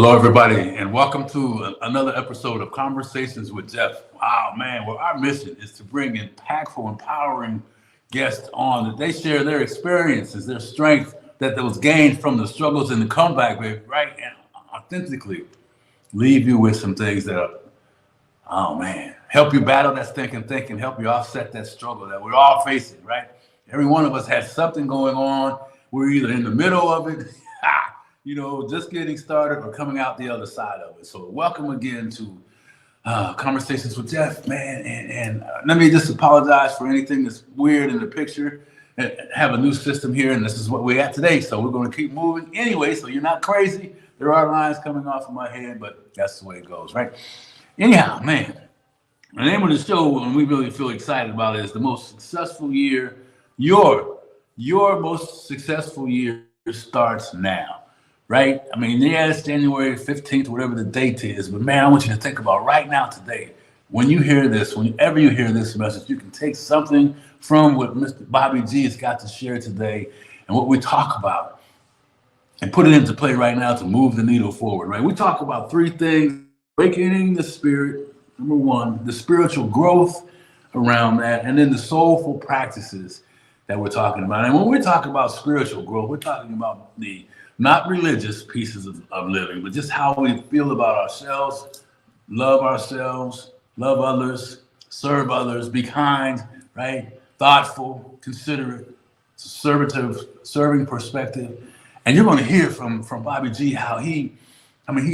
Hello, everybody, and welcome to another episode of Conversations with Geoff. Wow, man, well, our mission is to bring impactful, empowering guests on that they share their experiences, their strength that was gained from the struggles and the comeback, baby, right? And authentically leave you with some things that are, oh man, help you battle that stinking thinking, help you offset that struggle that we're all facing, right? Every one of us has something going on. We're either in the middle of it, just getting started or coming out the other side of it. So welcome again to Conversations with Geoff, man. And let me just apologize for anything that's weird in the picture. I have a new system here, and this is what we're at today. So we're going to keep moving anyway, so you're not crazy. There are lines coming off of my head, but that's the way it goes, right? Anyhow, man, the name of the show, and we really feel excited about it, is the most successful year. Your most successful year starts now. Right? I mean, yeah, it's January 15th, whatever the date is, but man, I want you to think about right now, today, when you hear this, whenever you hear this message, you can take something from what Mr. Bobby G has got to share today and what we talk about and put it into play right now to move the needle forward, right? We talk about three things: awakening the spirit, number one, the spiritual growth around that, and then the soulful practices that we're talking about. And when we're talking about spiritual growth, we're talking about the not religious pieces of living, but just how we feel about ourselves, love others, serve others, be kind, right? Thoughtful, considerate, serving perspective. And you're going to hear from Bobby G how he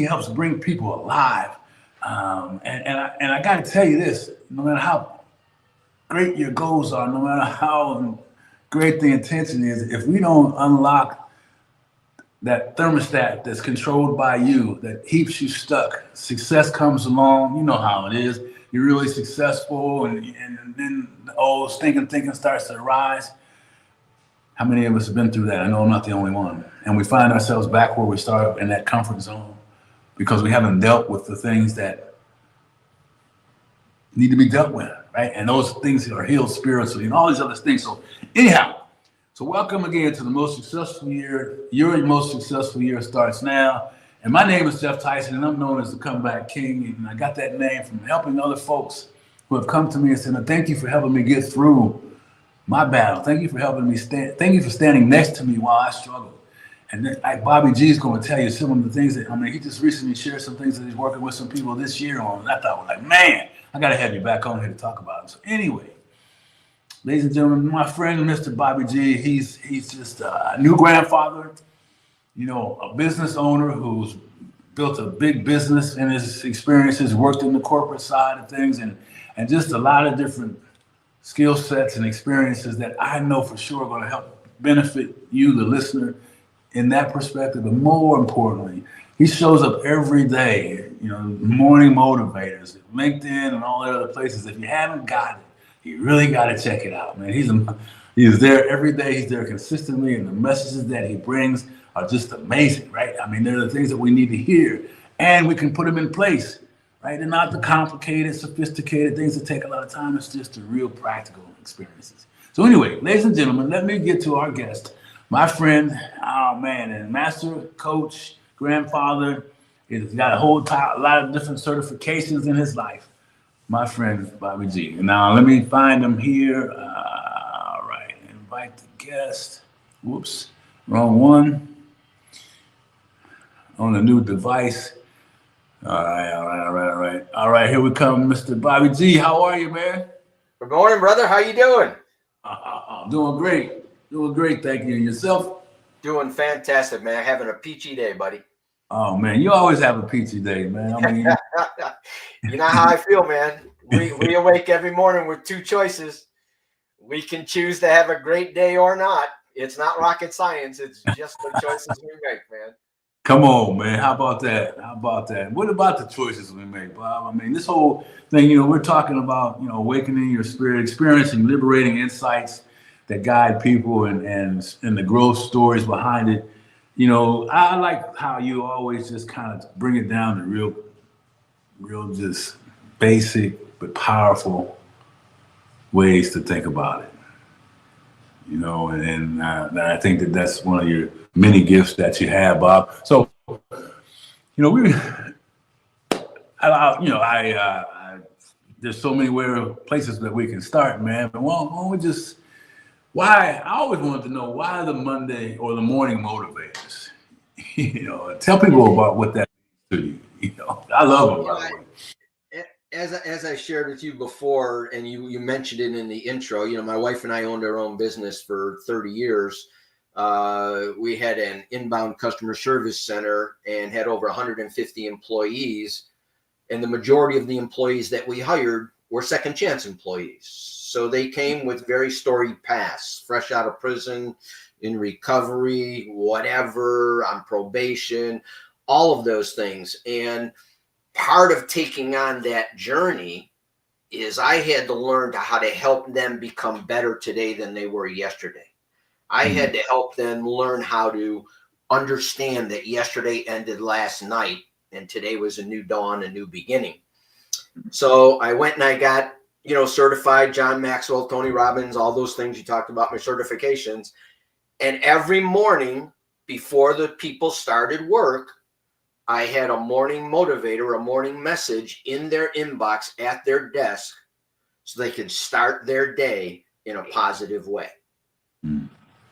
helps bring people alive. And I got to tell you this: no matter how great your goals are, no matter how great the intention is, if we don't unlock that thermostat that's controlled by you, that keeps you stuck, success comes along. You know how it is. You're really successful, and then the old stinking thinking starts to arise. How many of us have been through that? I know I'm not the only one. And we find ourselves back where we started, in that comfort zone, because we haven't dealt with the things that need to be dealt with, right? And those things are healed spiritually and all these other things. So anyhow, so welcome again to the most successful year. Your most successful year starts now. And my name is Geoff Tyson, and I'm known as the Comeback King. And I got that name from helping other folks who have come to me and said, thank you for helping me get through my battle. Thank you for helping me thank you for standing next to me while I struggle. And then, like Bobby G is going to tell you some of the things that, he just recently shared some things that he's working with some people this year on. And I thought, like, man, I got to have you back on here to talk about it. So anyway, ladies and gentlemen, my friend, Mr. Bobby G, he's just a new grandfather, a business owner who's built a big business in his experiences, worked in the corporate side of things, and just a lot of different skill sets and experiences that I know for sure are going to help benefit you, the listener, in that perspective. But more importantly, he shows up every day, morning motivators, LinkedIn and all the other places. If you haven't got it, you really got to check it out, man. He's there every day. He's there consistently, and the messages that he brings are just amazing, right? They're the things that we need to hear, and we can put them in place, right? They're not the complicated, sophisticated things that take a lot of time. It's just the real practical experiences. So anyway, ladies and gentlemen, let me get to our guest, my friend, and master coach, grandfather. He's got a lot of different certifications in his life. My friend Bobby G. Now let me find him here. All right, invite the guest. Whoops, wrong one. On the new device. All right. Here we come, Mr. Bobby G. How are you, man? Good morning, brother. How you doing? Doing great. Thank you. And yourself? Doing fantastic, man. Having a peachy day, buddy. Oh man, you always have a peachy day, man. You know how I feel, man. We awake every morning with two choices. We can choose to have a great day or not. It's not rocket science. It's just the choices we make, man. Come on, man. How about that? What about the choices we make, Bob? This whole thing, we're talking about, awakening your spirit, experiencing liberating insights that guide people and the growth stories behind it. I like how you always just kind of bring it down to real just basic but powerful ways to think about it. And I think that's one of your many gifts that you have, Bob. So we, there's so many places that we can start, man. But why don't we just, why, I always wanted to know why the Monday or the morning motivators, tell people about what that means to you. I love them, by the way. As I shared with you before, and you mentioned it in the intro, my wife and I owned our own business for 30 years. We had an inbound customer service center and had over 150 employees. And the majority of the employees that we hired were second chance employees. So they came with very storied pasts, fresh out of prison, in recovery, whatever, on probation, all of those things. And part of taking on that journey is I had to learn how to help them become better today than they were yesterday. I had to help them learn how to understand that yesterday ended last night and today was a new dawn, a new beginning. So I went and I got, certified, John Maxwell, Tony Robbins, all those things you talked about, my certifications. And every morning before the people started work, I had a morning motivator, a morning message in their inbox at their desk so they could start their day in a positive way.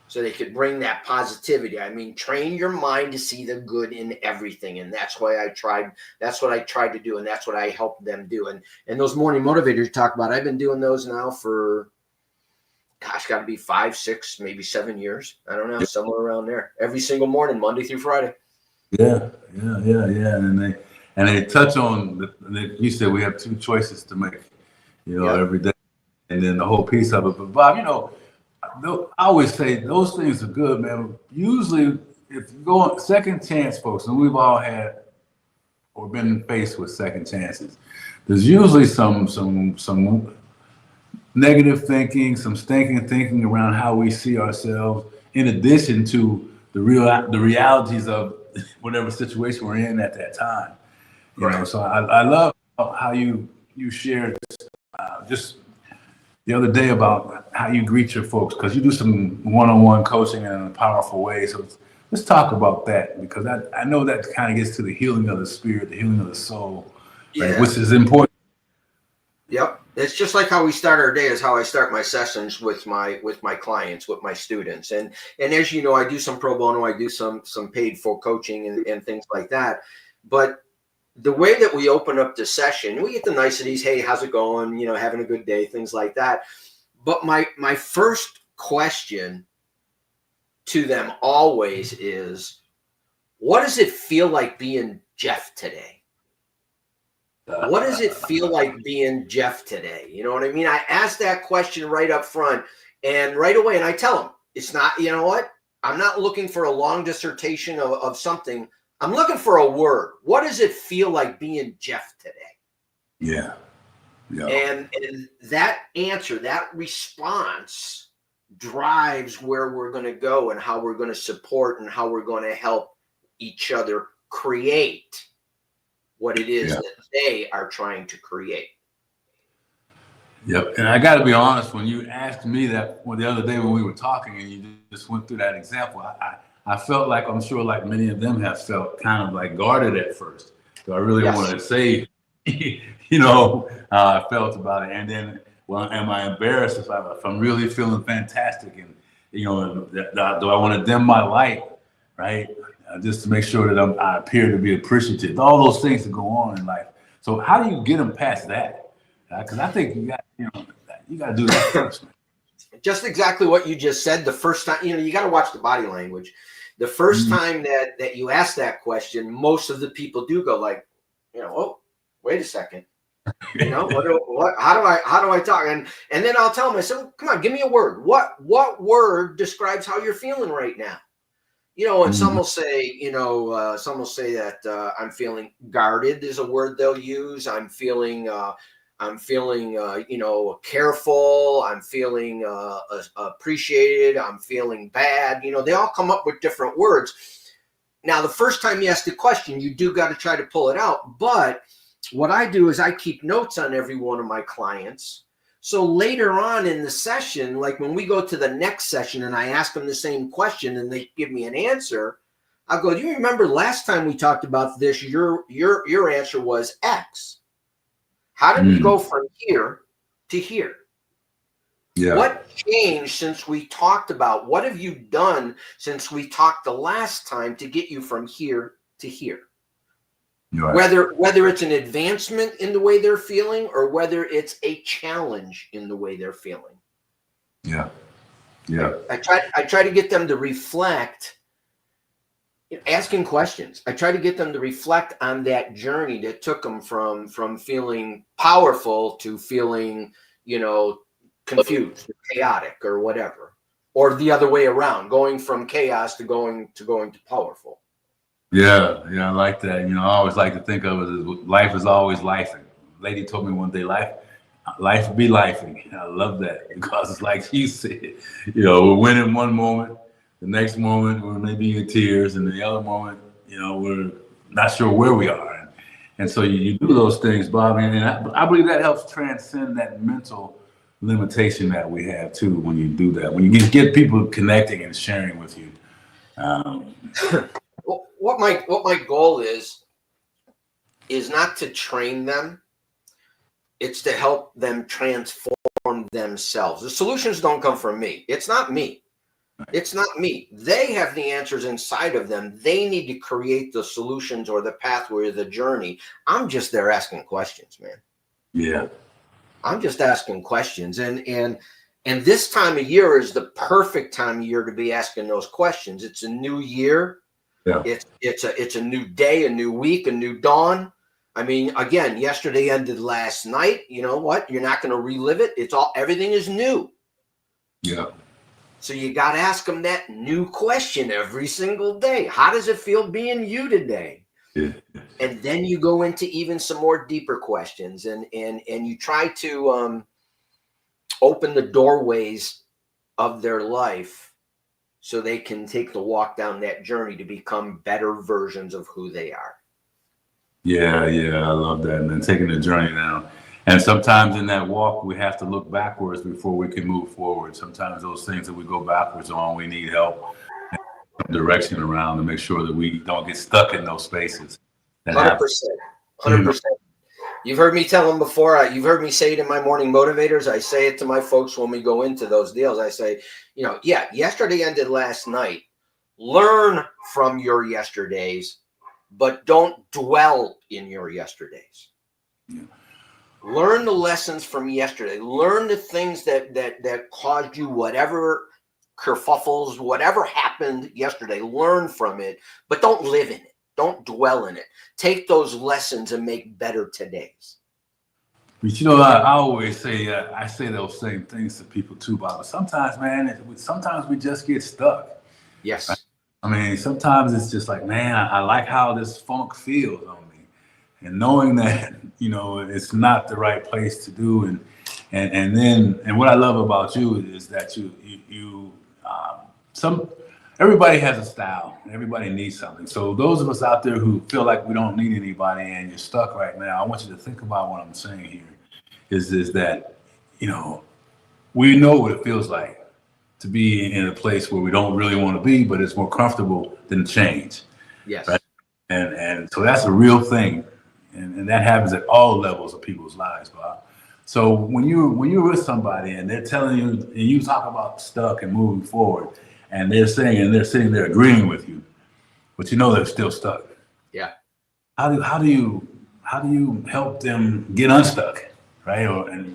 So they could bring that positivity. I mean, train your mind to see the good in everything. And that's what I tried to do. And that's what I helped them do. And those morning motivators you talk about, I've been doing those now for, got to be 5, 6, maybe 7 years. I don't know, somewhere around there. Every single morning, Monday through Friday. Yeah. And they touch on, you said we have 2 choices to make, every day. And then the whole piece of it. But Bob, I always say those things are good, man. Usually, if you go on second chance, folks, and we've all had or been faced with second chances, there's usually some negative thinking, some stinking thinking around how we see ourselves, in addition to the realities of whatever situation we're in at that time. So I love how you shared just the other day about how you greet your folks, because you do some one-on-one coaching in a powerful way. So let's talk about that, because I know that kind of gets to the healing of the spirit, the healing of the soul, right, which is important. Yep. It's just like how we start our day is how I start my sessions with my clients, with my students. And as you know, I do some pro bono, I do some paid for coaching and things like that. But the way that we open up the session, we get the niceties. Hey, how's it going? Having a good day, things like that. But my first question to them always is, what does it feel like being Geoff today? What does it feel like being Geoff today? You know what I mean? I ask that question right up front and right away. And I tell them, it's not, I'm not looking for a long dissertation of something. I'm looking for a word. What does it feel like being Geoff today? Yeah. And that answer, that response drives where we're going to go and how we're going to support and how we're going to help each other create what it is that they are trying to create. Yep. And I got to be honest, when you asked me that the other day when we were talking and you just went through that example, I felt like, I'm sure like many of them have felt, kind of like guarded at first. So I really wanted to say, how I felt about it. And then, well, am I embarrassed if I'm really feeling fantastic? And, do I want to dim my light, right? Just to make sure that I appear to be appreciative. All those things that go on in life. So how do you get them past that? Because I think you got to do that first. Just exactly what you just said. The first time, you got to watch the body language. The first time that you ask that question, most of the people do go like, oh, wait a second. What? How do I talk? And then I'll tell them, I said, come on, give me a word. What word describes how you're feeling right now? And some will say, that I'm feeling guarded is a word they'll use. I'm feeling careful. I'm feeling appreciated. I'm feeling bad. They all come up with different words. Now, the first time you ask the question, you do got to try to pull it out. But what I do is I keep notes on every one of my clients. So later on in the session, like when we go to the next session and I ask them the same question and they give me an answer, I'll go, do you remember last time we talked about this? Your answer was X. How did we go from here to here? Yeah. What changed since we talked about? What have you done since we talked the last time to get you from here to here? Right. Whether it's an advancement in the way they're feeling or whether it's a challenge in the way they're feeling. Yeah. Yeah. I try to get them to reflect, asking questions. I try to get them to reflect on that journey that took them from feeling powerful to feeling, confused, or chaotic, or whatever, or the other way around, going from chaos to going to powerful. Yeah, I like that. I always like to think of it as life is always lifing. Lady told me one day, life be lifing. I love that because it's like she said, we're winning one moment, the next moment we're maybe in tears, and the other moment, we're not sure where we are. And so you do those things, Bob, and I believe that helps transcend that mental limitation that we have too when you do that. When you get people connecting and sharing with you. What my goal is not to train them. It's to help them transform themselves. The solutions don't come from me. It's not me. It's not me. They have the answers inside of them. They need to create the solutions or the pathway or the journey. I'm just there asking questions, man. Yeah. I'm just asking questions. And this time of year is the perfect time of year to be asking those questions. It's a new year. Yeah. It's a new day, a new week, a new dawn. I mean, again, yesterday ended last night. You know what? You're not going to relive it. Everything is new. Yeah. So you got to ask them that new question every single day. How does it feel being you today? Yeah. And then you go into even some more deeper questions and you try to open the doorways of their life so they can take the walk down that journey to become better versions of who they are. Yeah, I love that. And then taking the journey down. And sometimes in that walk, we have to look backwards before we can move forward. Sometimes those things that we go backwards on, we need help and some direction around to make sure that we don't get stuck in those spaces. 100%. 100%. You've heard me tell them before. You've heard me say it in my morning motivators. I say it to my folks when we go into those deals. I say, yesterday ended last night. Learn from your yesterdays, but don't dwell in your yesterdays. Yeah. Learn the lessons from yesterday. Learn the things that caused you whatever kerfuffles, whatever happened yesterday. Learn from it, but don't live in it. Don't dwell in it. Take those lessons and make better todays. But I always say, I say those same things to people too, Bob. But sometimes, man, sometimes we just get stuck. Yes. Right? I mean, sometimes it's just like, man, I like how this funk feels on me. And knowing that, it's not the right place to do. And what I love about you is that everybody has a style. Everybody needs something. So those of us out there who feel like we don't need anybody and you're stuck right now, I want you to think about what I'm saying here is that, we know what it feels like to be in a place where we don't really want to be, but it's more comfortable than change. Yes. Right? And so that's a real thing. And that happens at all levels of people's lives, Bob. So when you're with somebody and they're telling you, and you talk about stuck and moving forward, and they're sitting there agreeing with you, but they're still stuck. Yeah. How do you help them get unstuck, right?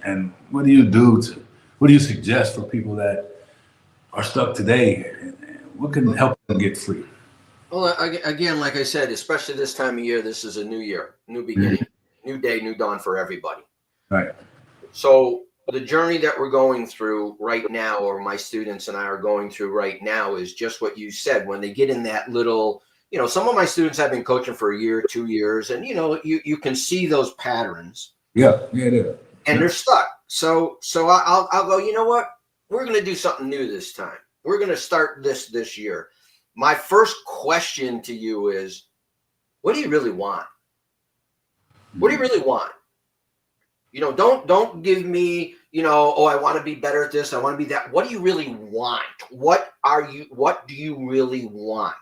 And what do you suggest for people that are stuck today? What can help them get free? Well, again, like I said, especially this time of year, this is a new year, new beginning, new day, new dawn for everybody. Right. So the journey that we're going through right now, or my students and I are going through right now, is just what you said. When they get in that little, some of my students have been coaching for a year, 2 years, and you can see those patterns. Yeah, it is. And they're stuck. So I'll go, you know what? We're going to do something new this time. We're going to start this year. My first question to you is, what do you really want? What do you really want? Don't give me, I want to be better at this. I want to be that. What do you really want? What do you really want?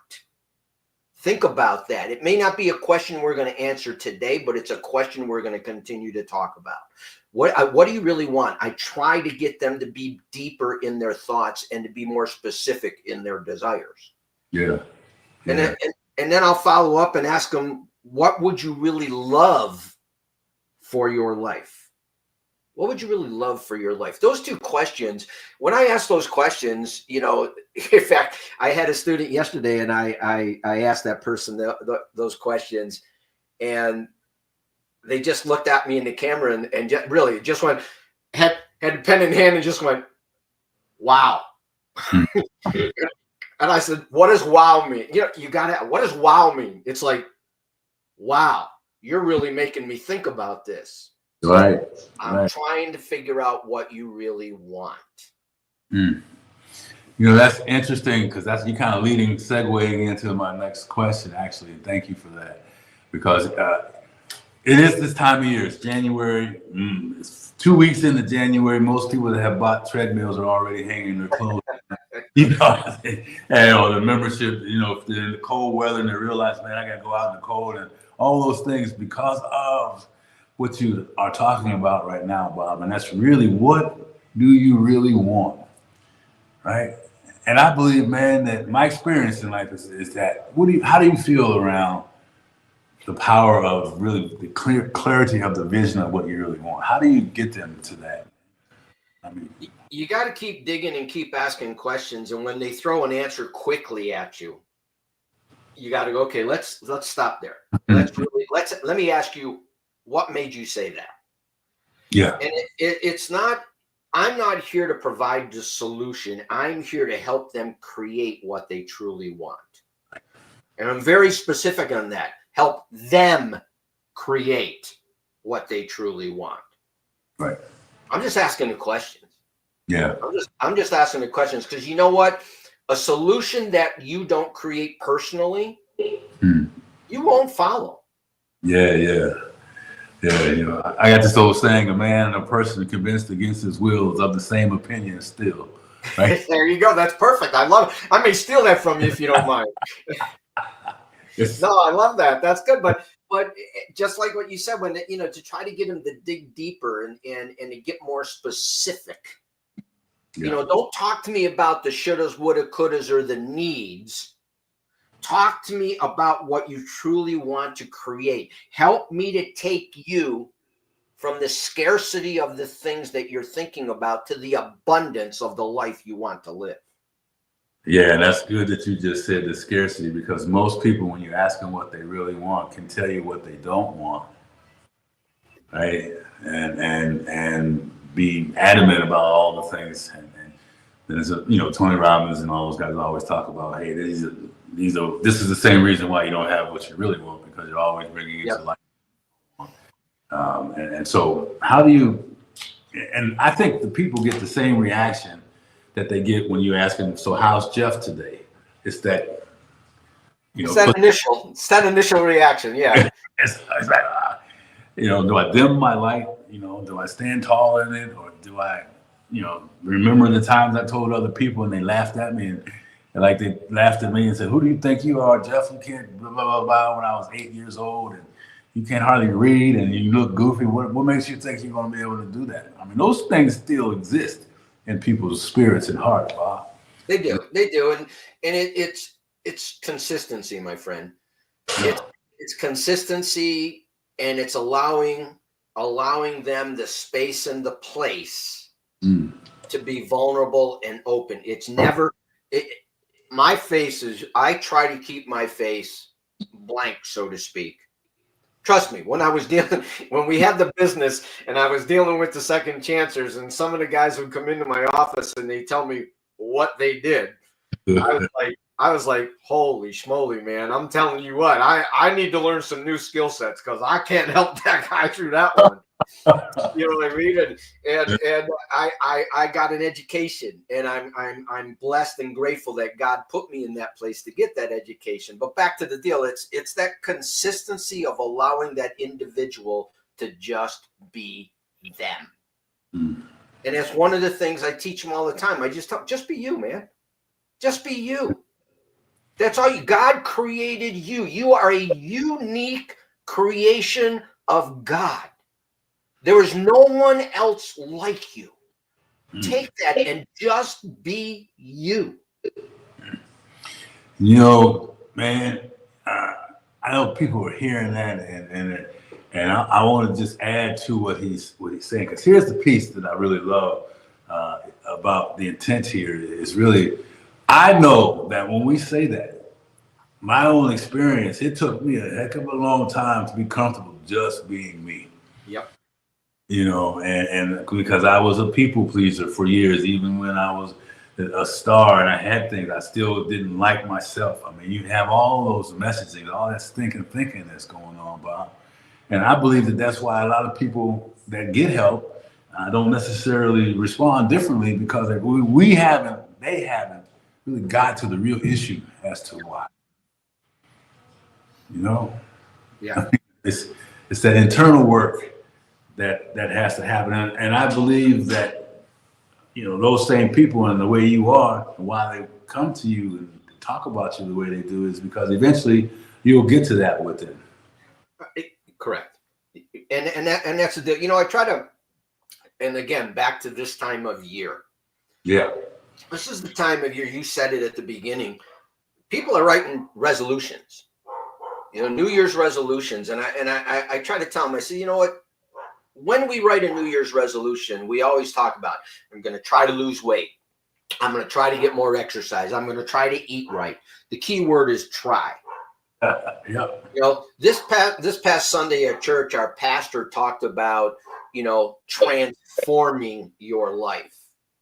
think about that. It may not be a question we're going to answer today, but it's a question we're going to continue to talk about. What do you really want? I try to get them to be deeper in their thoughts and to be more specific in their desires. Yeah. And then I'll follow up and ask them, what would you really love for your life? What would you really love for your life? Those two questions, when I ask those questions, you know, in fact, I had a student yesterday and I asked that person those questions, and they just looked at me in the camera and just went, had a pen in hand and just went, wow. And I said, what does wow mean? You know, you got to, what does wow mean? It's like, wow, you're really making me think about this. Right. I'm trying to figure out what you really want. You know, that's interesting because that's you kind of segueing into my next question, actually. And thank you for that. Because it is this time of year. It's January. It's 2 weeks into January. Most people that have bought treadmills are already hanging their clothes. You know, and the membership, you know, if they're in the cold weather and they realize, man, I got to go out in the cold and all those things because of what you are talking about right now, Bob. And that's really, what do you really want? Right? And I believe, man, that my experience in life is that how do you feel around the power of really the clarity of the vision of what you really want? How do you get them to that? I mean, you got to keep digging and keep asking questions. And when they throw an answer quickly at you, you got to go, okay, let's stop there. Let me ask you, what made you say that? Yeah. And it's not, I'm not here to provide the solution. I'm here to help them create what they truly want. And I'm very specific on that. Help them create what they truly want. Right. I'm just asking the questions. Yeah. I'm just asking the questions because you know what? A solution that you don't create personally, you won't follow. Yeah. You know, I got this old saying: a man and a person convinced against his will is of the same opinion still. Right? There you go. That's perfect. I love it. I may steal that from you if you don't mind. No, I love that. That's good. But just like what you said, when you know, to try to get them to dig deeper and to get more specific. Yeah. You know, don't talk to me about the shouldas, woulda, couldas, or the needs. Talk to me about what you truly want to create. Help me to take you from the scarcity of the things that you're thinking about to the abundance of the life you want to live. Yeah, and that's good that you just said the scarcity, because most people, when you ask them what they really want, can tell you what they don't want, right? And be adamant about all the things. And there's Tony Robbins and all those guys always talk about, hey, this is the same reason why you don't have what you really want, because you're always bringing it to life. And so how do you? And I think the people get the same reaction that they get when you ask them, so how's Geoff today? It's that, it's that initial reaction. Yeah. it's like, do I dim my light? Do I stand tall in it? Or do I, remember the times I told other people and they laughed at me and like they laughed at me and said, who do you think you are, Geoff? You can't blah, blah, blah, blah, when I was 8 years old and you can't hardly read and you look goofy. What makes you think you're going to be able to do that? I mean, those things still exist in people's spirits and hearts. Wow. They do. And it's consistency, my friend. It's consistency, and it's allowing them the space and the place to be vulnerable and open. It's never my face is, I try to keep my face blank, so to speak. Trust me, when we had the business and I was dealing with the second chancers, and some of the guys would come into my office and they tell me what they did, I was like, holy schmoly, man! I'm telling you what, I need to learn some new skill sets because I can't help that guy through that one. You know what I mean? And I got an education, and I'm blessed and grateful that God put me in that place to get that education. But back to the deal, it's that consistency of allowing that individual to just be them. And it's one of the things I teach them all the time. I just be you, man. Just be you. That's all you. God created you. You are a unique creation of God. There is no one else like you. Take that and just be you. You know, man, I know people are hearing that, and I want to just add to what he's saying, because here's the piece that I really love about the intent here is really, I know that when we say that, my own experience, it took me a heck of a long time to be comfortable just being me. Yep. You know, and because I was a people pleaser for years, even when I was a star and I had things, I still didn't like myself. I mean, you have all those messaging, all that thinking that's going on, Bob. And I believe that that's why a lot of people that get help don't necessarily respond differently, because they haven't really got to the real issue as to why. You know, Yeah. it's that internal work that has to happen, and I believe that, you know, those same people and the way you are, and why they come to you and talk about you the way they do, is because eventually you'll get to that with them. Correct. And that's the, you know, I try to, and again, back to this time of year. Yeah. This is the time of year, you said it at the beginning, people are writing resolutions, you know, New Year's resolutions. And I try to tell them, I say, you know what, when we write a New Year's resolution, we always talk about, I'm going to try to lose weight. I'm going to try to get more exercise. I'm going to try to eat right. The key word is try. Yeah. You know, this past Sunday at church, our pastor talked about, you know, transforming your life.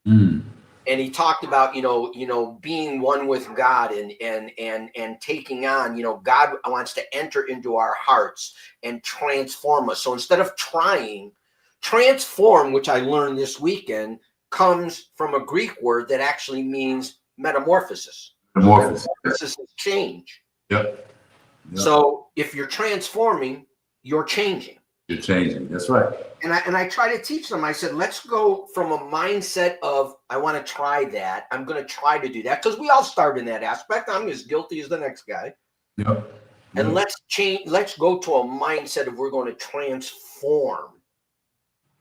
Mm. And he talked about, you know, being one with God and taking on, you know, God wants to enter into our hearts and transform us. So instead of trying, transform, which I learned this weekend, comes from a Greek word that actually means metamorphosis. Metamorphosis is change. Yep. So if you're transforming, you're changing. You're changing. That's right. And I try to teach them. I said, let's go from a mindset of, I want to try that. I'm going to try to do that, because we all start in that aspect. I'm as guilty as the next guy. Yep. And let's change. Let's go to a mindset of, we're going to transform.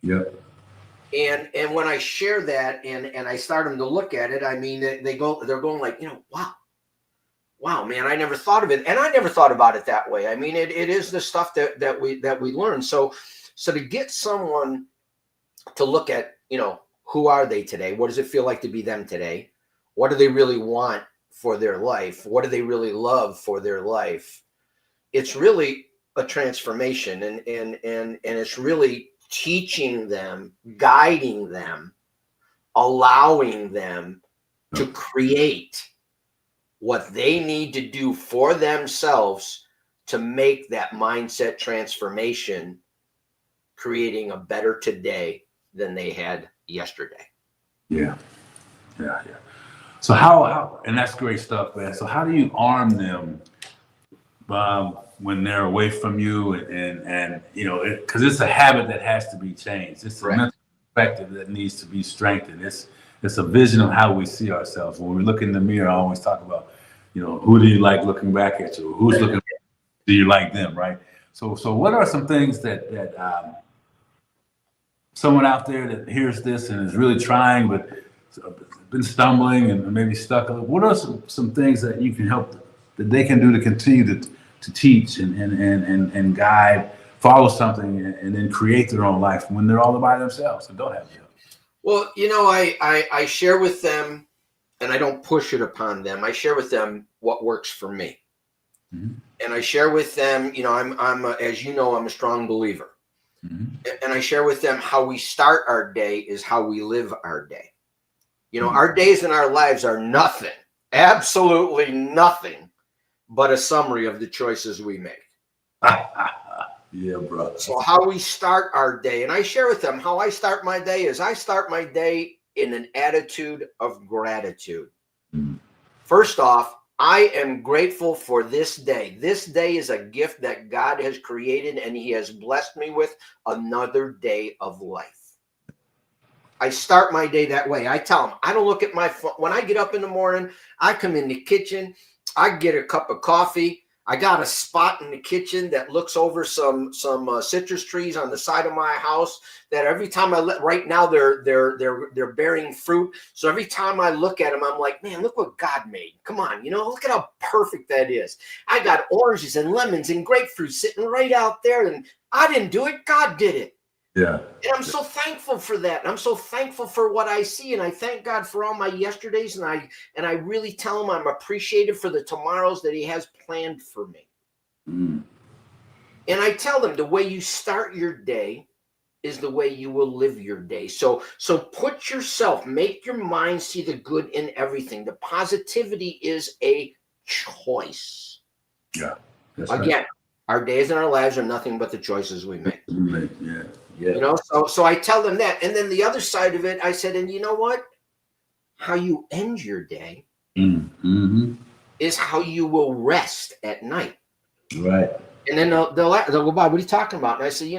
Yep. And when I share that and I start them to look at it, I mean, they're going like, you know, wow, man, I never thought of it. And I never thought about it that way. I mean, it is the stuff that we learn. So to get someone to look at, you know, who are they today? What does it feel like to be them today? What do they really want for their life? What do they really love for their life? It's really a transformation, and it's really teaching them, guiding them, allowing them to create what they need to do for themselves to make that mindset transformation, creating a better today than they had yesterday. Yeah. So how and that's great stuff, man. So how do you arm them, Bob, when they're away from you, and you know, because it's a habit that has to be changed. It's a mental perspective that needs to be strengthened. It's a vision of how we see ourselves. When we look in the mirror, I always talk about, you know, who do you like looking back at you? Who's looking? Do you like them? Right. So what are some things that someone out there that hears this and is really trying, but been stumbling and maybe stuck? What are some things that you can help, that they can do to continue to teach and guide, follow something, and then create their own life when they're all by themselves and don't have help? Well, you know, I share with them, and I don't push it upon them. I share with them what works for me. Mm-hmm. And I share with them, you know, I'm as you know, I'm a strong believer. Mm-hmm. And I share with them how we start our day is how we live our day. You know, our days and our lives are nothing, absolutely nothing, but a summary of the choices we make. Yeah, bro. So how we start our day, and I share with them how I start my day is, I start my day in an attitude of gratitude. Mm-hmm. First off, I am grateful for this day. This day is a gift that God has created, and he has blessed me with another day of life. I start my day that way. I tell them, I don't look at my phone. When I get up in the morning, I come in the kitchen, I get a cup of coffee. I got a spot in the kitchen that looks over some citrus trees on the side of my house. That every time right now they're bearing fruit. So every time I look at them, I'm like, man, look what God made. Come on, look at how perfect that is. I got oranges and lemons and grapefruit sitting right out there, and I didn't do it. God did it. Yeah. And I'm so thankful for that. And I'm so thankful for what I see. And I thank God for all my yesterdays. And I really tell him I'm appreciative for the tomorrows that he has planned for me. Mm. And I tell them the way you start your day is the way you will live your day. So make your mind see the good in everything. The positivity is a choice. Yeah. That's Again, right. our days and our lives are nothing but the choices we make. Yeah. So I tell them that. And then the other side of it, I said, and you know what? How you end your day is how you will rest at night. Right. And then they'll go, Bob, what are you talking about? And I said,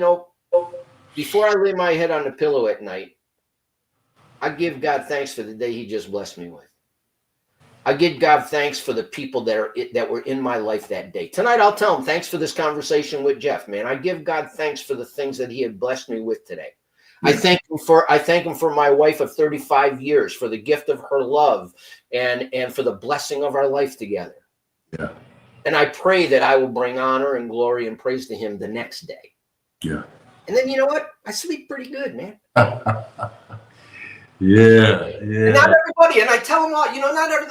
before I lay my head on the pillow at night, I give God thanks for the day he just blessed me with. I give God thanks for the people that were in my life that day. Tonight, I'll tell him, thanks for this conversation with Geoff, man. I give God thanks for the things that he had blessed me with today. Yeah. I thank him for my wife of 35 years, for the gift of her love and for the blessing of our life together. Yeah. And I pray that I will bring honor and glory and praise to him the next day. Yeah. And then you know what? I sleep pretty good, man. Yeah. And not everybody, and I tell them all,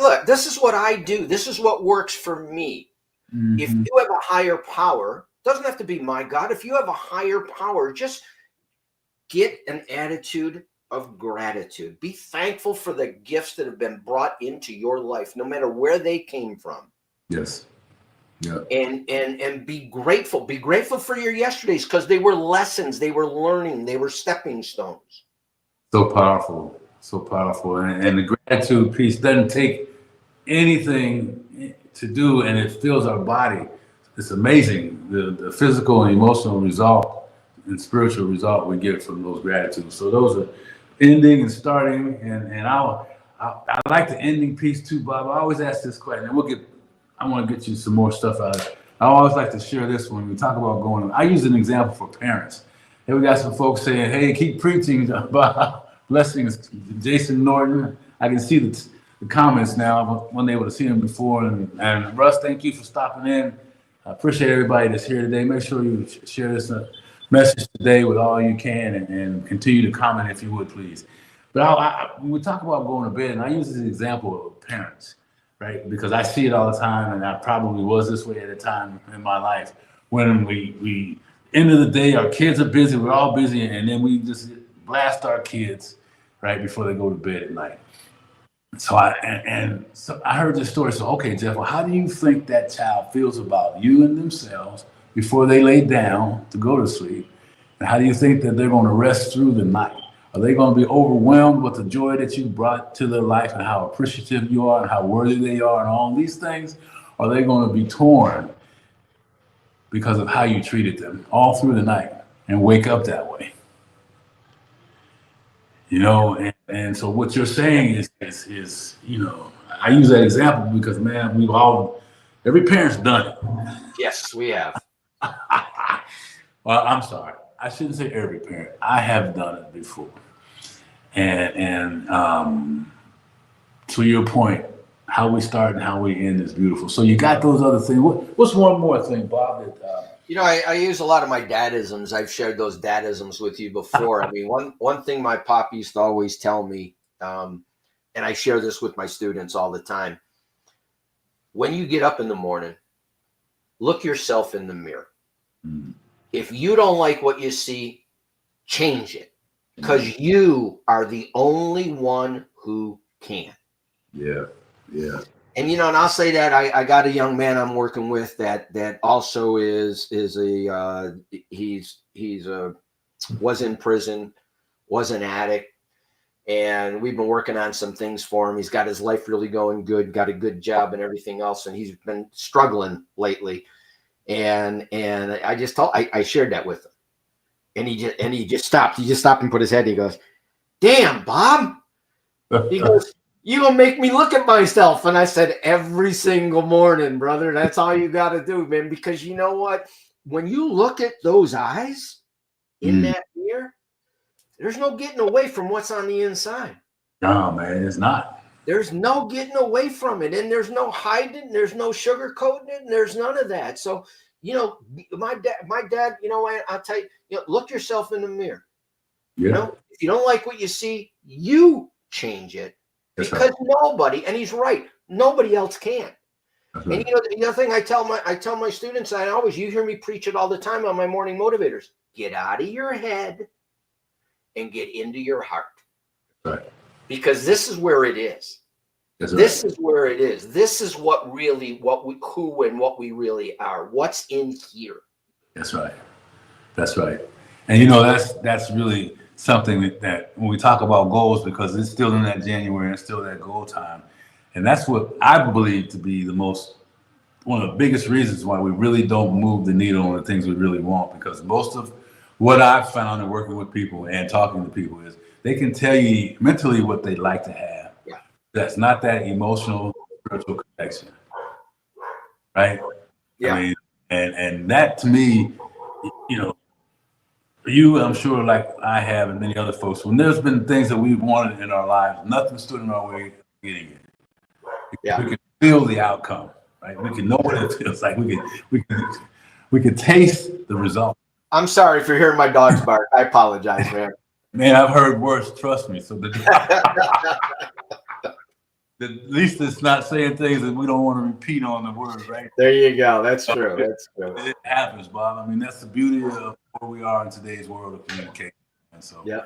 look, this is what I do. This is what works for me. Mm-hmm. If you have a higher power, doesn't have to be my God. If you have a higher power, just get an attitude of gratitude. Be thankful for the gifts that have been brought into your life, no matter where they came from. Yes. Yeah. And be grateful. Be grateful for your yesterdays because they were lessons, they were learning, they were stepping stones. So powerful. And the gratitude piece doesn't take anything to do, and it fills our body. It's amazing the physical and emotional result and spiritual result we get from those gratitudes. So those are ending and starting, and I like the ending piece too, Bob. I always ask this question, and I want to get you some more stuff out of it. I always like to share this when we talk about going. I use an example for parents. Hey, we got some folks saying, "Hey, keep preaching about blessings." Jason Norton, I can see the comments now. I wasn't able to see them before. And Russ, thank you for stopping in. I appreciate everybody that's here today. Make sure you share this message today with all you can, and continue to comment if you would, please. But when we talk about going to bed, and I use this example of parents, right? Because I see it all the time, and I probably was this way at a time in my life when we end of the day, our kids are busy, we're all busy, and then we just blast our kids right before they go to bed at night. So I heard this story. So, okay, Geoff, well, how do you think that child feels about you and themselves before they lay down to go to sleep? And how do you think that they're going to rest through the night? Are they going to be overwhelmed with the joy that you brought to their life and how appreciative you are and how worthy they are and all these things? Or are they going to be torn because of how you treated them all through the night and wake up that way? And so what you're saying is, I use that example because, man, every parent's done it. Yes, we have. Well, I'm sorry. I shouldn't say every parent. I have done it before. And to your point, how we start and how we end is beautiful. So you got those other things. What's one more thing, Bob? I use a lot of my dadisms. I've shared those dadisms with you before. I mean, one thing my pop used to always tell me, and I share this with my students all the time. When you get up in the morning, look yourself in the mirror. Mm. If you don't like what you see, change it, because you are the only one who can. Yeah. And and I'll say that I got a young man I'm working with that also was in prison, was an addict, and we've been working on some things for him. He's got his life really going good, got a good job and everything else, and he's been struggling lately. And I shared that with him, and he just stopped. He just stopped and put his head. And he goes, "Damn, Bob." He goes, You gonna make me look at myself. And I said, every single morning, brother. That's all you got to do, man. Because you know what? When you look at those eyes in that mirror, there's no getting away from what's on the inside. No, man, it's not. There's no getting away from it. And there's no hiding. There's no sugarcoating it. And there's none of that. So, you know, my dad, you know, I'll tell you, look yourself in the mirror. Yeah. You know, if you don't like what you see, you change it. That's Because right. nobody, and he's right, nobody else can. That's And right. you know, the other thing I tell my students, you hear me preach it all the time on my morning motivators. Get out of your head and get into your heart. Right. Because this is where it is. That's This right. is where it is. This is what we really are. What's in here. That's right. That's right. And you know, that's really something that when we talk about goals, because it's still in that January and still that goal time. And that's what I believe to be one of the biggest reasons why we really don't move the needle on the things we really want. Because most of what I've found in working with people and talking to people is they can tell you mentally what they'd like to have. Yeah. That's not that emotional, spiritual connection. Right? Yeah. I mean, and that to me, you know, you, I'm sure, like I have, and many other folks, when there's been things that we wanted in our lives, nothing stood in our way of getting it. Yeah. We can feel the outcome, right? We can know what it feels like. We can taste the result. I'm sorry for hearing my dogs bark. I apologize, man. Man, I've heard worse. Trust me. So at least it's not saying things that we don't want to repeat on the word, right? There you go. That's true. That's true. It happens, Bob. I mean, that's the beauty of where we are in today's world of communication. And so, Yeah.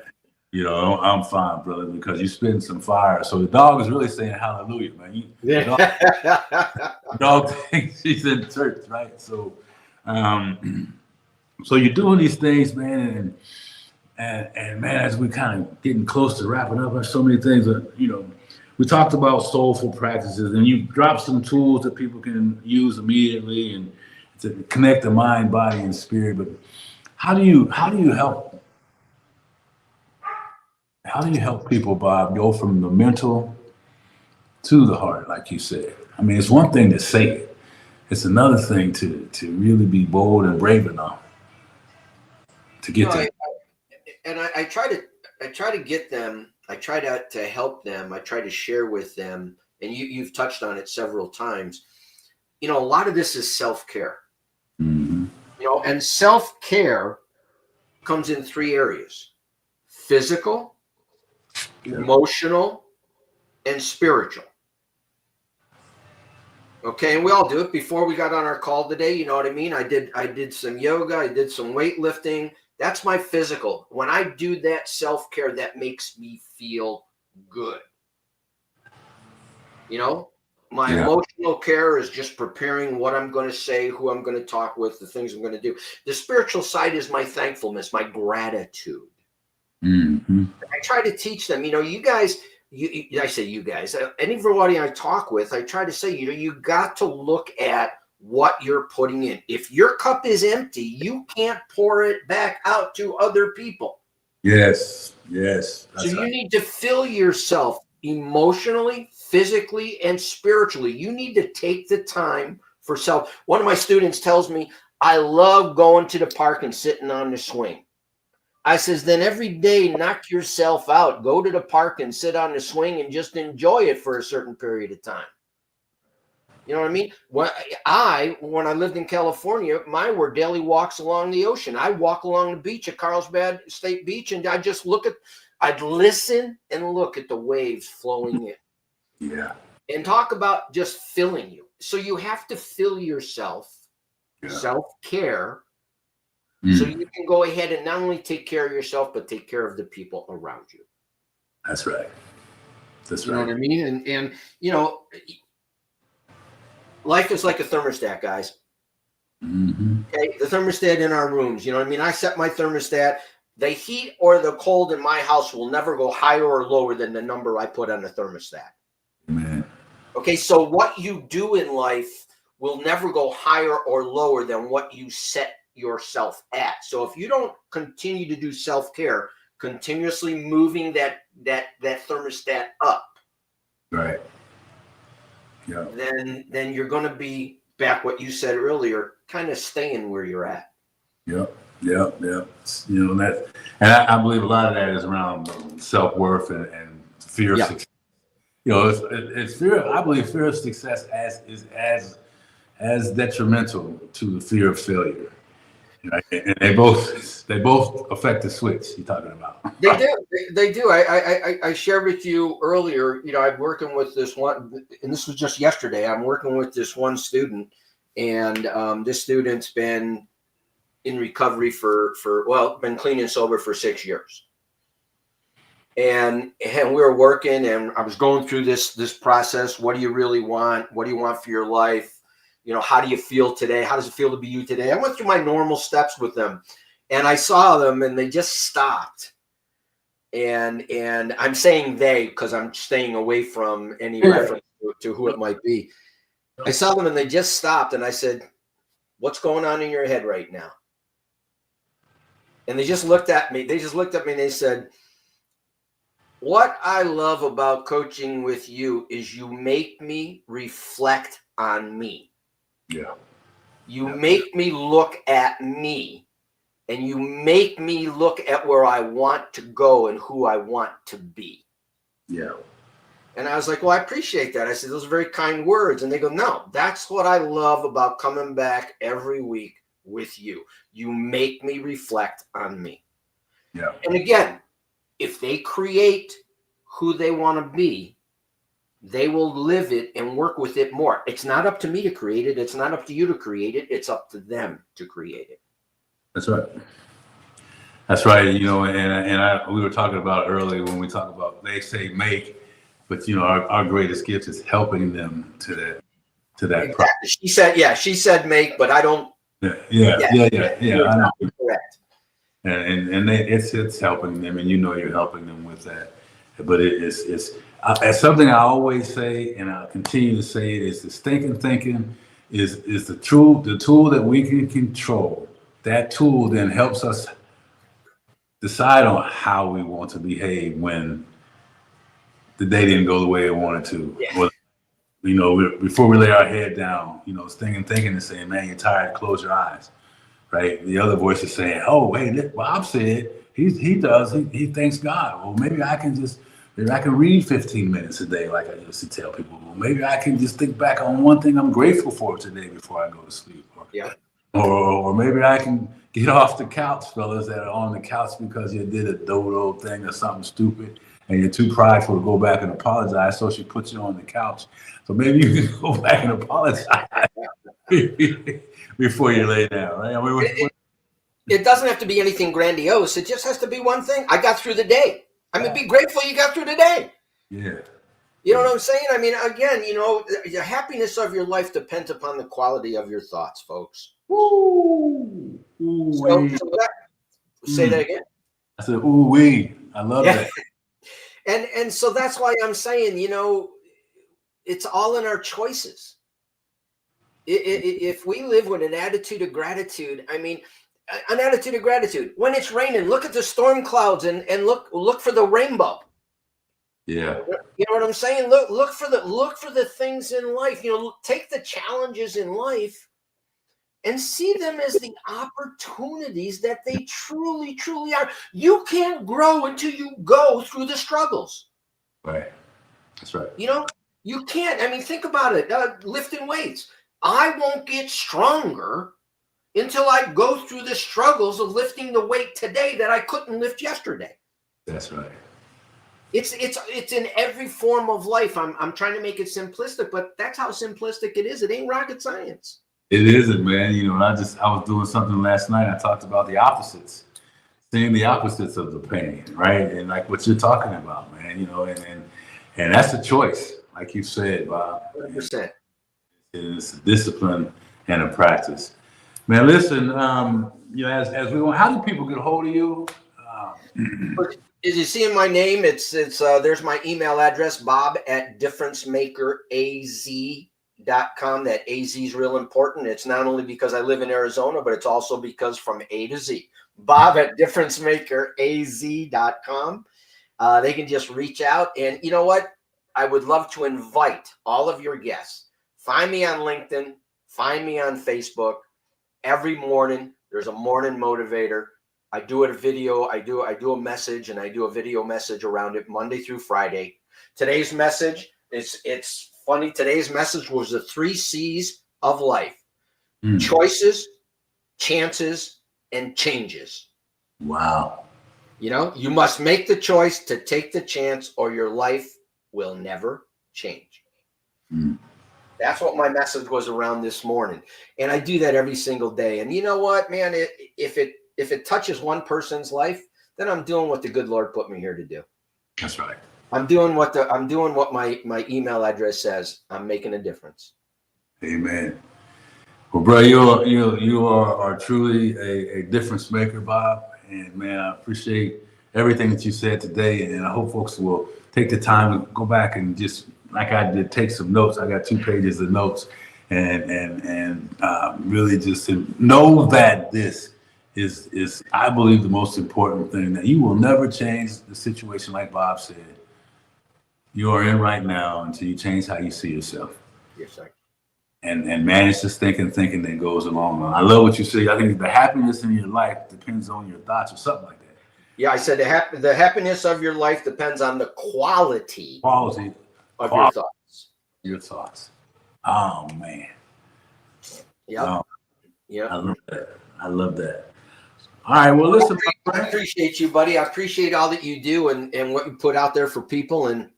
you know, I'm fine, brother, because you're spitting some fire. So the dog is really saying hallelujah, man. The dog thinks he's in church, right? So, so you're doing these things, man, and man, as we kind of getting close to wrapping up, there's so many things that, you know, we talked about soulful practices, and you dropped some tools that people can use immediately and to connect the mind, body, and spirit. But how do you help people, Bob, go from the mental to the heart, like you said? I mean, it's one thing to say it; it's another thing to really be bold and brave enough to get to. I try to get them. I try to help them. I try to share with them. And you've touched on it several times. You know, a lot of this is self-care. Mm-hmm. You know, and self-care comes in 3 areas: physical, emotional, and spiritual. Okay, and we all do it. Before we got on our call today, you know what I mean? I did some yoga, I did some weightlifting. That's my physical. When I do that self-care, that makes me feel good. You know, my emotional care is just preparing what I'm going to say, who I'm going to talk with, the things I'm going to do. The spiritual side is my thankfulness, my gratitude. Mm-hmm. I try to teach them, you know, you guys, I say you guys, anybody I talk with, I try to say, you know, you got to look at what you're putting in. If your cup is empty, you can't pour it back out to other people. Yes. So you need to fill yourself emotionally, physically, and spiritually. You need to take the time for self. One of my students tells me, I love going to the park and sitting on the swing. I says, then every day, knock yourself out. Go to the park and sit on the swing and just enjoy it for a certain period of time. You know what I mean? When I lived in California, mine were daily walks along the ocean. I walk along the beach at Carlsbad State Beach, and I just I'd listen and look at the waves flowing in. Yeah. And talk about just filling you. So you have to fill yourself, self-care, so you can go ahead and not only take care of yourself, but take care of the people around you. That's right. That's right. You know what I mean? And you know, life is like a thermostat, guys. Mm-hmm. Okay, the thermostat in our rooms. You know what I mean? I set my thermostat. The heat or the cold in my house will never go higher or lower than the number I put on the thermostat. Man. Okay, so what you do in life will never go higher or lower than what you set yourself at. So if you don't continue to do self-care, continuously moving that thermostat up, Right. Yeah. then you're going to be back what you said earlier, kind of staying where you're at. Yep. Yep. Yep. You know, that, and I believe a lot of that is around self-worth and fear of Yeah. success. You know, it's fear. I believe fear of success is as detrimental to the fear of failure. You know, and they both affect the switch you're talking about. They do. They do. I shared with you earlier, you know, I'm working with this one, and this was just yesterday. I'm working with this one student, and this student's been in recovery been clean and sober for 6 years. And we were working, and I was going through this process. What do you really want? What do you want for your life? You know, how do you feel today? How does it feel to be you today? I went through my normal steps with them, and I saw them, and they just stopped. And I'm saying they because I'm staying away from any reference to who it might be. I saw them, and they just stopped, and I said, "What's going on in your head right now?" And they just looked at me. And they said, "What I love about coaching with you is you make me reflect on me. Yeah. You make me look at me, and you make me look at where I want to go and who I want to be." Yeah. And I was like, "Well, I appreciate that." I said, "Those are very kind words." And they go, "No, that's what I love about coming back every week with you. You make me reflect on me." Yeah. And again, if they create who they want to be, they will live it and work with it more. It's not up to me to create it. It's not up to you to create it. It's up to them to create it. That's right. That's right. You know, we were talking about earlier when we talk about, they say make, but you know, our greatest gift is helping them to that Exactly. She said make, but I don't. Yeah. I know. Correct. And it's helping them, and you know you're helping them with that. But it's something I always say, and I'll continue to say it, is the thinking is the tool that we can control. That tool then helps us decide on how we want to behave when the day didn't go the way it wanted to. Yeah. Or, you know, before we lay our head down, you know, it's thinking and saying, "Man, you're tired, close your eyes." Right? The other voice is saying, "Oh, hey, Bob said he thanks God. Well, maybe I can read 15 minutes a day, like I used to tell people. Well, maybe I can just think back on one thing I'm grateful for today before I go to sleep." Or maybe I can get off the couch, fellas that are on the couch because you did a dodo thing or something stupid, and you're too prideful to go back and apologize, so she puts you on the couch. So maybe you can go back and apologize before you lay down, right? I mean, it doesn't have to be anything grandiose. It just has to be one thing. I got through the day. I mean, be grateful you got through the day. Yeah. You know what I'm saying? I mean, again, you know, the happiness of your life depends upon the quality of your thoughts, folks. Ooh. Say that again. I said, "Ooh wee." I love that. And so that's why I'm saying, you know, it's all in our choices. If we live with an attitude of gratitude, I mean, an attitude of gratitude. When it's raining, look at the storm clouds and look for the rainbow. Yeah. You know what I'm saying? Look for the things in life. You know, take the challenges in life and see them as the opportunities that they truly, truly are. You can't grow until you go through the struggles. Right. That's right. You know, you can't. I mean, think about it. Lifting weights. I won't get stronger until I go through the struggles of lifting the weight today that I couldn't lift yesterday. That's right. It's in every form of life. I'm trying to make it simplistic, but that's how simplistic it is. It ain't rocket science. It isn't, man. You know, I was doing something last night. I talked about the opposites, seeing the opposites of the pain, right? And like what you're talking about, man. You know, and that's a choice, like you said, Bob. 100%. It's a discipline and a practice. Man, listen. You know, as we go, how do people get a hold of you? As you see in my name, it's there's my email address, bob@differencemakeraz.com. That AZ is real important. It's not only because I live in Arizona, but it's also because from A to Z. Bob@differencemakeraz.com. They can just reach out, and you know what? I would love to invite all of your guests. Find me on LinkedIn. Find me on Facebook. Every morning, there's a morning motivator. I do a video. I do a message, and I do a video message around it Monday through Friday. Today's message, it's funny. Today's message was the 3 C's of life: choices, chances, and changes. Wow. You know, you must make the choice to take the chance, or your life will never change. That's what my message was around this morning. And I do that every single day. And you know what, man, if it touches one person's life, then I'm doing what the good Lord put me here to do. That's right. I'm doing what my email address says. I'm making a difference. Amen. Well, bro, you are truly a difference maker, Bob. And man, I appreciate everything that you said today. And I hope folks will take the time to go back and just, like I did, take some notes. I got 2 pages of notes, and really just know that this is I believe the most important thing, that you will never change the situation like Bob said you are in right now until you change how you see yourself. Yes, sir. And manage this thinking that goes along. I love what you say. I think the happiness in your life depends on your thoughts, or something like that. Yeah, I said the happiness of your life depends on the quality of your thoughts. Your thoughts. Oh man. Yeah. Yeah. I love that. All right. Well, listen. I appreciate you, buddy. I appreciate all that you do and what you put out there for people, and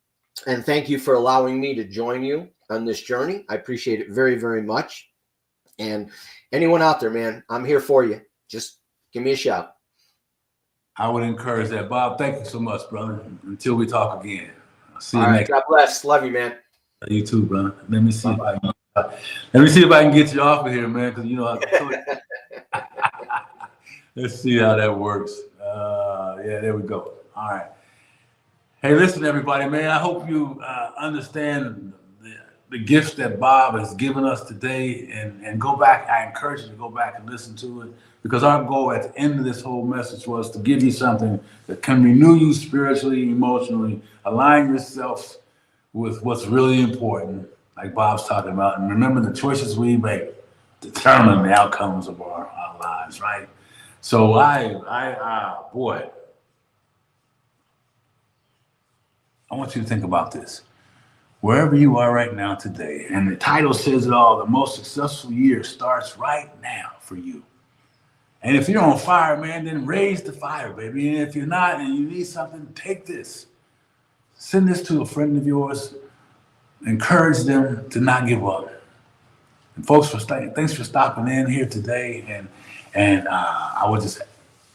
thank you for allowing me to join you on this journey. I appreciate it very, very much. And anyone out there, man, I'm here for you. Just give me a shout. I would encourage that, Bob. Thank you so much, brother. Until we talk again. I'll see you All right. next. God bless. Love you, man. You too, brother. Let me see if I can get you off of here, man. Because you know how. Let's see how that works. Yeah, there we go. All right. Hey, listen, everybody, man. I hope you understand the gifts that Bob has given us today, and go back. I encourage you to go back and listen to it, because our goal at the end of this whole message was to give you something that can renew you spiritually, emotionally, align yourself with what's really important, like Bob's talking about. And remember, the choices we make determine the outcomes of our lives, right? So boy, I want you to think about this. Wherever you are right now today, and the title says it all, the most successful year starts right now for you. And if you're on fire, man, then raise the fire, baby. And if you're not and you need something, take this. Send this to a friend of yours. Encourage them to not give up. And folks, thanks for stopping in here today. And I would just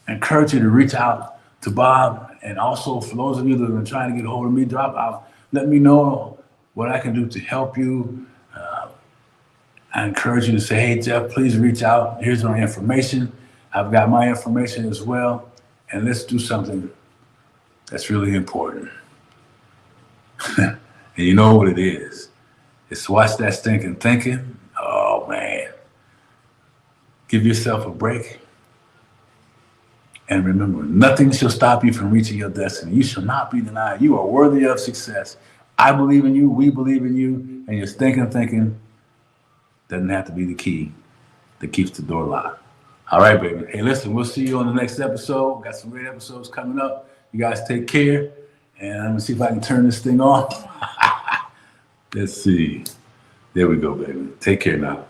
encourage you to reach out to Bob. And also, for those of you that have been trying to get a hold of me, let me know what I can do to help you. I encourage you to say, hey, Geoff, please reach out. Here's my information. I've got my information as well. And let's do something that's really important. And you know what it is. It's watch that stinking thinking. Oh, man. Give yourself a break. And remember, nothing shall stop you from reaching your destiny. You shall not be denied. You are worthy of success. I believe in you. We believe in you. And your stinking thinking doesn't have to be the key that keeps the door locked. All right, baby. Hey, listen, we'll see you on the next episode. Got some great episodes coming up. You guys take care. And I'm going to see if I can turn this thing off. Let's see. There we go, baby. Take care now.